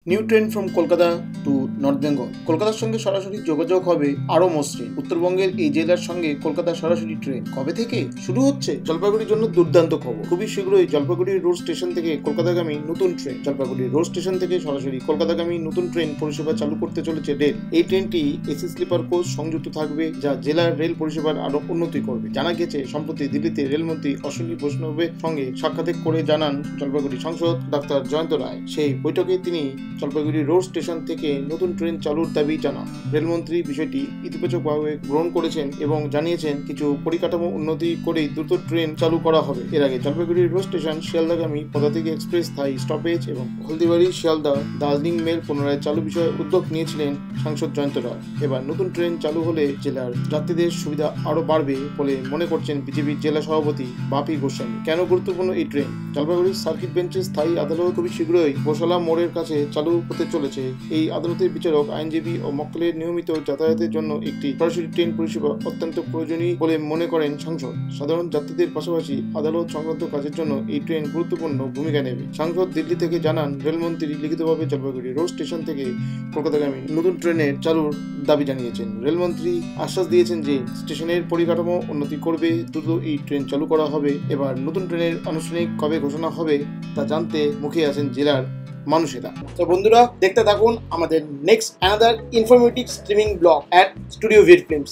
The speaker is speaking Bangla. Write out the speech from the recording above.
New train from Kolkata to north Bengal. কলকাতার সঙ্গে সরাসরি যোগাযোগ হবে আরও মসৃণ। উত্তরবঙ্গের এই জেলার সঙ্গে কলকাতার সরাসরি ট্রেন কবে থেকে শুরু হচ্ছে? জলপাইগুড়ির জন্য দুর্দান্ত খবর। খুবই শীঘ্রই জলপাইগুড়ি রোড স্টেশন থেকে কলকাতাগামী নতুন ট্রেন, জলপাইগুড়ি রোড স্টেশন থেকে সরাসরি কলকাতাগামী নতুন ট্রেন পরিষেবা চালু করতে চলেছে রেল। এই ট্রেনটি এসি স্লিপার কোচ সংযুক্ত থাকবে, যা জেলার রেল পরিষেবার আরো উন্নতি করবে। জানা গেছে, সম্প্রতি দিল্লিতে রেলমন্ত্রী অশ্বিনী বৈষ্ণবের সঙ্গে সাক্ষাৎ করে জানান জলপাইগুড়ি সাংসদ ডাক্তার জয়ন্ত রায়। সেই বৈঠকে তিনি জলপাইগুড়ি রোড স্টেশন থেকে নতুন ট্রেন চালুর দাবি জানান। রেলমন্ত্রী বিষয়টি ইতিবাচকভাবে গ্রহণ করেছেন এবং জানিয়েছেন, কিছু পরিকাঠামো উন্নতি করেই দ্রুত ট্রেন চালু করা হবে। এর আগে জলপাইগুড়ি রোড স্টেশন শিয়ালদাগামী পদাতিক এক্সপ্রেস স্থায়ী স্টপেজ এবং হলদিবাড়ি শিয়ালদা দার্জিলিং মেল পুনরায় চালু বিষয়ে উদ্যোগ নিয়েছিলেন সাংসদ জয়ন্ত রায়। এবার নতুন ট্রেন চালু হলে জেলার যাত্রীদের সুবিধা আরো বাড়বে বলে মনে করছেন বিজেপির জেলা সভাপতি বাপি গোস্বামী। কেন গুরুত্বপূর্ণ এই ট্রেন? জলপাইগুড়ির সার্কিট বেঞ্চের স্থায়ী আদালত খুবই শীঘ্রই গোশালা মোড়ের কাছে চালু হতে চলেছে। এই আদালতের বিচারক, আইনজীবী ও মক্কেলের নিয়মিত যাতায়াতের জন্য একটি সরাসরি ট্রেন পরিষেবা অত্যন্ত প্রয়োজনীয় বলে মনে করেন সাংসদ। সাধারণ যাত্রীদের পাশাপাশি আদালত সংক্রান্ত কাজের জন্য এই ট্রেন গুরুত্বপূর্ণ ভূমিকা নেবে। সাংসদ দিল্লি থেকে জানান, রেলমন্ত্রী লিখিতভাবে জলপাইগুড়ি রোড স্টেশন থেকে কলকাতাগামী নতুন ট্রেনের চালুর দাবি জানিয়েছেন। রেলমন্ত্রী আশ্বাস দিয়েছেন যে স্টেশনের পরিকাঠামো উন্নতি করবে, দ্রুত এই ট্রেন চালু করা হবে। এবার নতুন ট্রেনের আনুষ্ঠানিক কবে ঘোষণা হবে তা জানতে মুখে আছেন জেলার মানুষেরা। তো বন্ধুরা, দেখতে থাকুন আমাদের next another informative streaming blog at studio vid films.